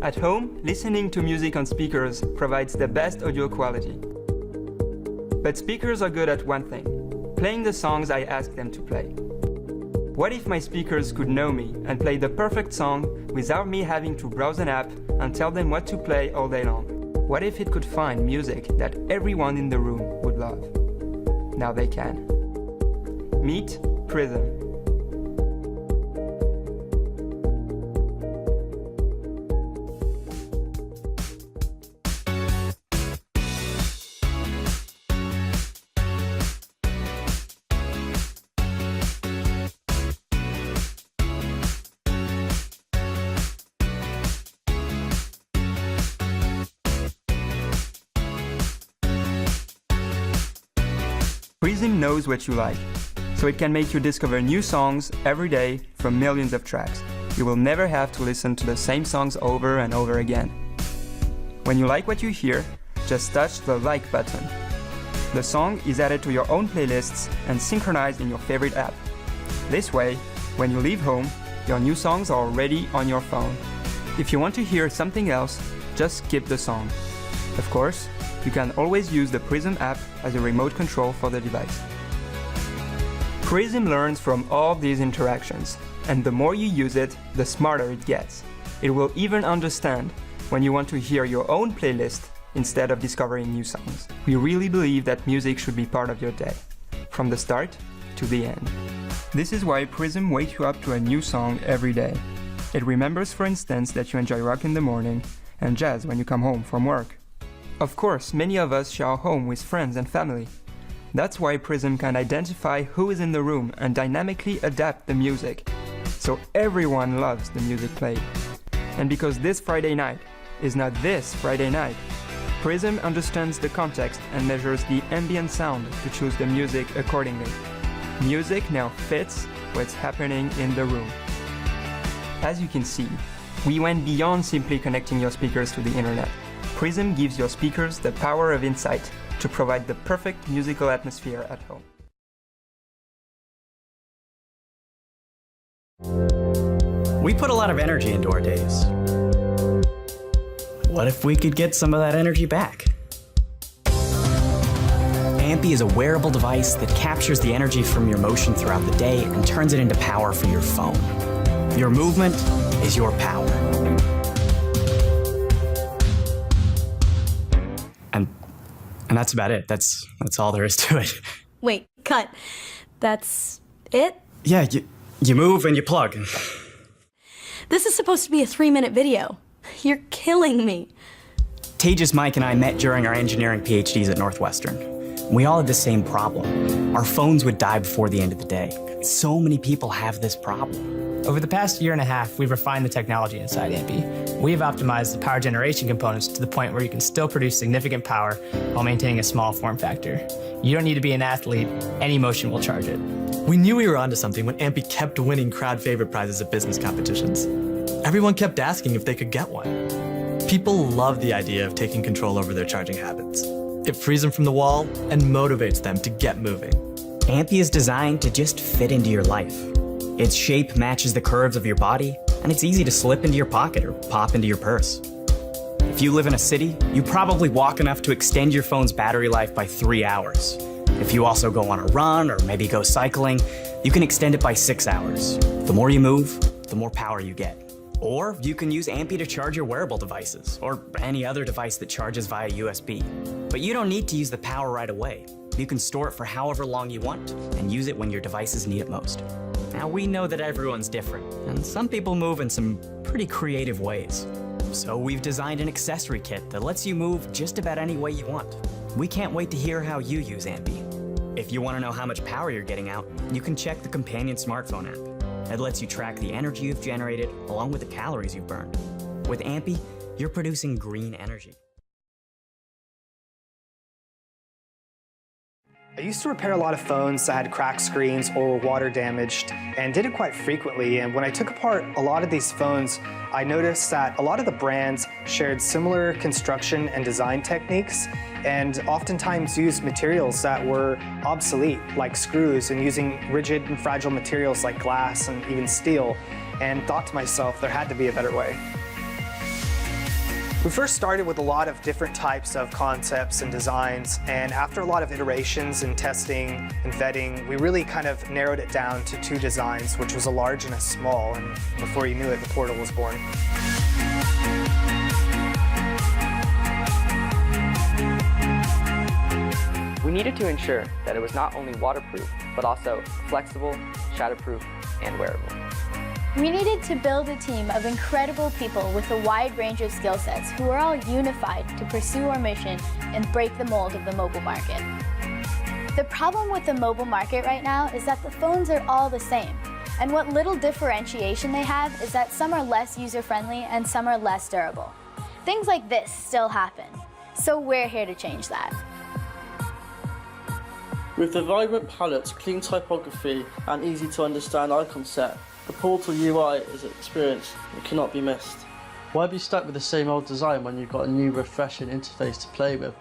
At home, listening to music on speakers provides the best audio quality. But speakers are good at one thing: playing the songs I ask them to play. What if my speakers could know me and play the perfect song without me having to browse an app and tell them what to play all day long? What if it could find music that everyone in the room would love? Now they can. Meet Prism. Prism knows what you like, so it can make you discover new songs every day from millions of tracks. You will never have to listen to the same songs over and over again. When you like what you hear, just touch the like button. The song is added to your own playlists and synchronized in your favorite app. This way, when you leave home, your new songs are already on your phone. If you want to hear something else, just skip the song. Of course, you can always use the Prism app as a remote control for the device. Prism learns from all these interactions, and the more you use it, the smarter it gets. It will even understand when you want to hear your own playlist instead of discovering new songs. We really believe that music should be part of your day, from the start to the end. This is why Prism wakes you up to a new song every day. It remembers, for instance, that you enjoy rock in the morning and jazz when you come home from work. Of course, many of us share our home with friends and family. That's why Prism can identify who is in the room and dynamically adapt the music, so everyone loves the music played. And because this Friday night is not this Friday night, Prism understands the context and measures the ambient sound to choose the music accordingly. Music now fits what's happening in the room. As you can see, we went beyond simply connecting your speakers to the internet. Prism gives your speakers the power of insight to provide the perfect musical atmosphere at home. We put a lot of energy into our days. What if we could get some of that energy back? Ampy is a wearable device that captures the energy from your motion throughout the day and turns it into power for your phone. Your movement is your power. And that's about it. That's all there is to it. Wait, cut. That's it? Yeah, you move and you plug. This is supposed to be a 3-minute video. You're killing me. Tejas, Mike, and I met during our engineering PhDs at Northwestern. We all had the same problem. Our phones would die before the end of the day. So many people have this problem. Over the past year and a half, we've refined the technology inside Ampy. We've optimized the power generation components to the point where you can still produce significant power while maintaining a small form factor. You don't need to be an athlete. Any motion will charge it. We knew we were onto something when Ampy kept winning crowd favorite prizes at business competitions. Everyone kept asking if they could get one. People love the idea of taking control over their charging habits. It frees them from the wall and motivates them to get moving. Ampy is designed to just fit into your life. Its shape matches the curves of your body, and it's easy to slip into your pocket or pop into your purse. If you live in a city, you probably walk enough to extend your phone's battery life by 3 hours. If you also go on a run or maybe go cycling, you can extend it by 6 hours. The more you move, the more power you get. Or you can use Ampy to charge your wearable devices, or any other device that charges via USB. But you don't need to use the power right away. You can store it for however long you want and use it when your devices need it most. Now, we know that everyone's different, and some people move in some pretty creative ways. So we've designed an accessory kit that lets you move just about any way you want. We can't wait to hear how you use Ampy. If you want to know how much power you're getting out, you can check the companion smartphone app. It lets you track the energy you've generated along with the calories you've burned. With Ampy, you're producing green energy. I used to repair a lot of phones that had cracked screens or were water damaged, and did it quite frequently. And when I took apart a lot of these phones, I noticed that a lot of the brands shared similar construction and design techniques, and oftentimes used materials that were obsolete, like screws, and using rigid and fragile materials like glass and even steel, and thought to myself, there had to be a better way. We first started with a lot of different types of concepts and designs, and after a lot of iterations and testing and vetting, we really kind of narrowed it down to 2 designs, which was a large and a small, and before you knew it, the portal was born. We needed to ensure that it was not only waterproof, but also flexible, shatterproof, and wearable. We needed to build a team of incredible people with a wide range of skill sets who are all unified to pursue our mission and break the mold of the mobile market. The problem with the mobile market right now is that the phones are all the same, and what little differentiation they have is that some are less user-friendly and some are less durable. Things like this still happen, so we're here to change that. With the vibrant palettes, clean typography, and easy-to-understand icon set, the Portal UI is an experience that cannot be missed. Why be stuck with the same old design when you've got a new, refreshing interface to play with?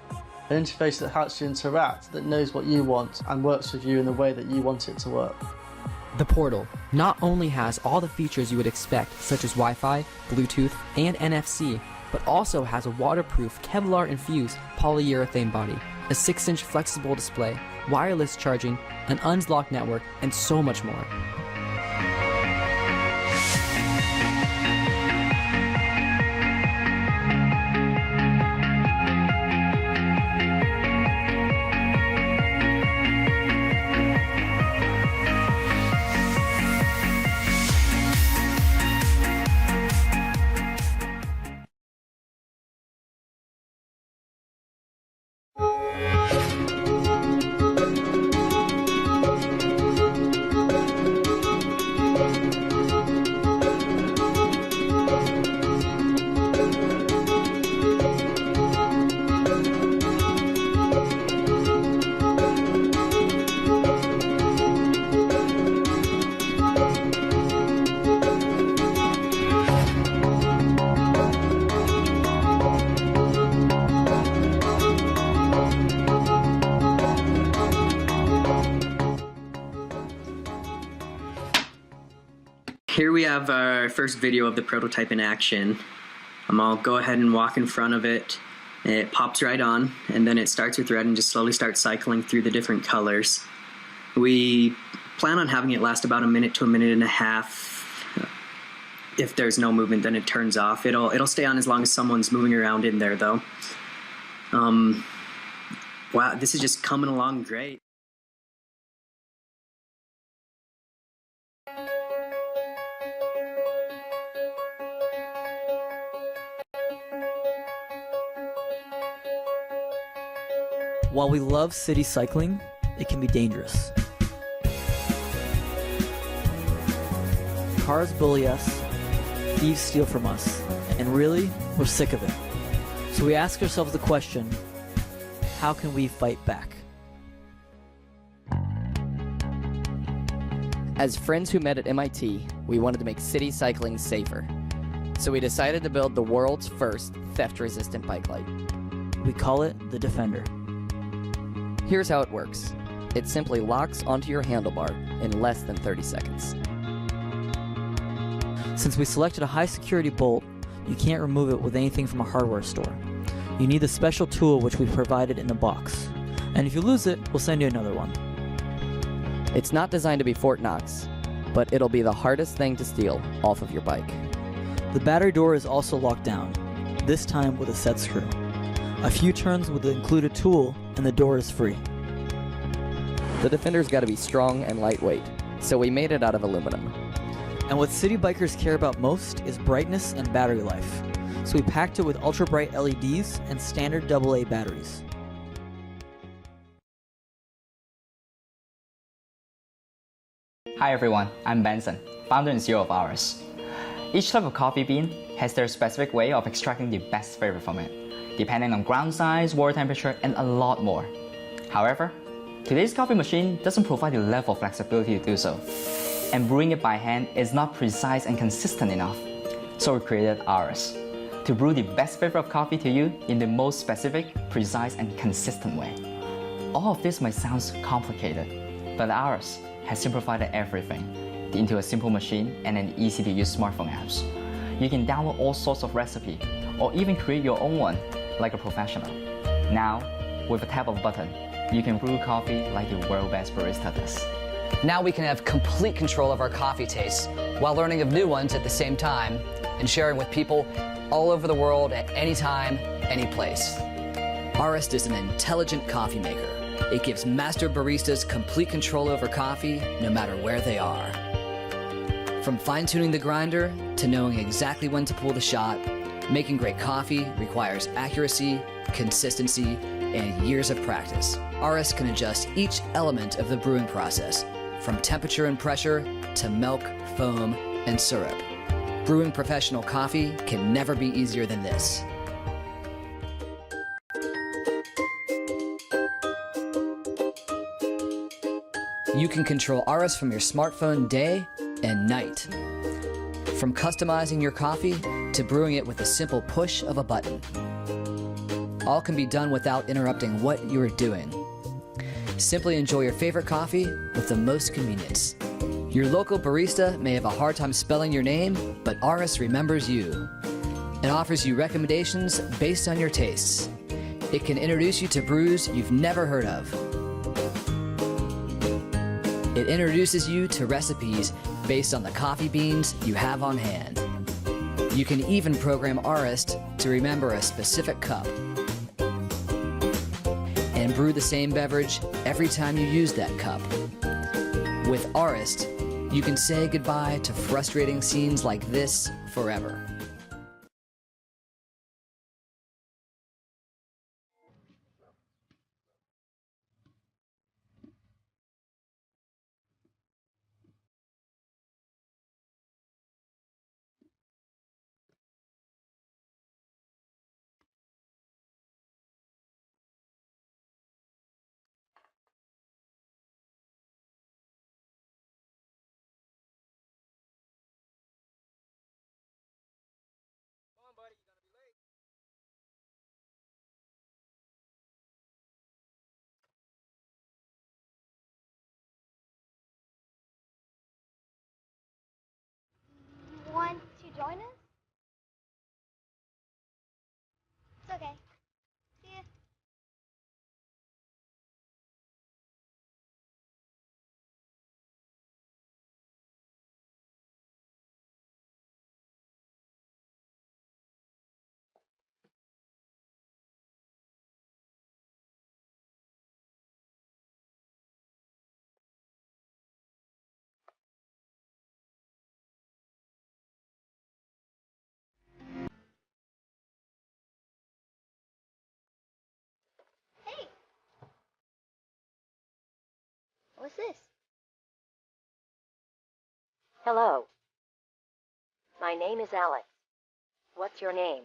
An interface that helps you interact, that knows what you want, and works with you in the way that you want it to work. The Portal not only has all the features you would expect, such as Wi-Fi, Bluetooth, and NFC, but also has a waterproof, Kevlar-infused polyurethane body, a 6-inch flexible display, wireless charging, an unlocked network, and so much more. Here we have our first video of the prototype in action. I'll go ahead and walk in front of it. It pops right on, and then it starts with red and just slowly starts cycling through the different colors. We plan on having it last about a minute to a minute and a half. If there's no movement, then it turns off. It'll stay on as long as someone's moving around in there, though. Wow, this is just coming along great. While we love city cycling, it can be dangerous. Cars bully us, thieves steal from us, and really, we're sick of it. So we ask ourselves the question, how can we fight back? As friends who met at MIT, we wanted to make city cycling safer. So we decided to build the world's first theft-resistant bike light. We call it the Defender. Here's how it works. It simply locks onto your handlebar in less than 30 seconds. Since we selected a high security bolt, you can't remove it with anything from a hardware store. You need the special tool which we provided in the box. And if you lose it, we'll send you another one. It's not designed to be Fort Knox, but it'll be the hardest thing to steal off of your bike. The battery door is also locked down, this time with a set screw. A few turns with the included tool, and the door is free. The Defender's got to be strong and lightweight, so we made it out of aluminum. And what city bikers care about most is brightness and battery life. So we packed it with ultra bright LEDs and standard AA batteries. Hi everyone, I'm Benson, founder and CEO of Ours. Each type of coffee bean has their specific way of extracting the best flavor from it, depending on ground size, water temperature, and a lot more. However, today's coffee machine doesn't provide the level of flexibility to do so, and brewing it by hand is not precise and consistent enough. So we created Ours, to brew the best flavor of coffee to you in the most specific, precise, and consistent way. All of this might sound complicated, but Ours has simplified everything into a simple machine and an easy-to-use smartphone apps. You can download all sorts of recipes or even create your own one like a professional. Now, with a tap of a button, you can brew coffee like the world's best barista does. Now we can have complete control of our coffee tastes while learning of new ones at the same time and sharing with people all over the world at any time, any place. Arist is an intelligent coffee maker. It gives master baristas complete control over coffee no matter where they are. From fine-tuning the grinder to knowing exactly when to pull the shot, making great coffee requires accuracy, consistency, and years of practice. Arist can adjust each element of the brewing process, from temperature and pressure to milk, foam, and syrup. Brewing professional coffee can never be easier than this. You can control Arist from your smartphone day and night. From customizing your coffee to brewing it with a simple push of a button. All can be done without interrupting what you are doing. Simply enjoy your favorite coffee with the most convenience. Your local barista may have a hard time spelling your name, but Arist remembers you. It offers you recommendations based on your tastes. It can introduce you to brews you've never heard of. It introduces you to recipes based on the coffee beans you have on hand. You can even program Arist to remember a specific cup and brew the same beverage every time you use that cup. With Arist, you can say goodbye to frustrating scenes like this forever. Want to join us? It's okay. See ya. Hey! What's this? Hello. My name is Alex. What's your name?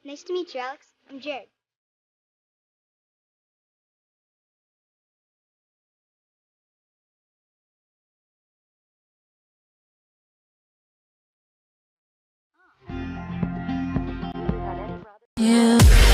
Nice to meet you, Alex. I'm Jared. Yeah.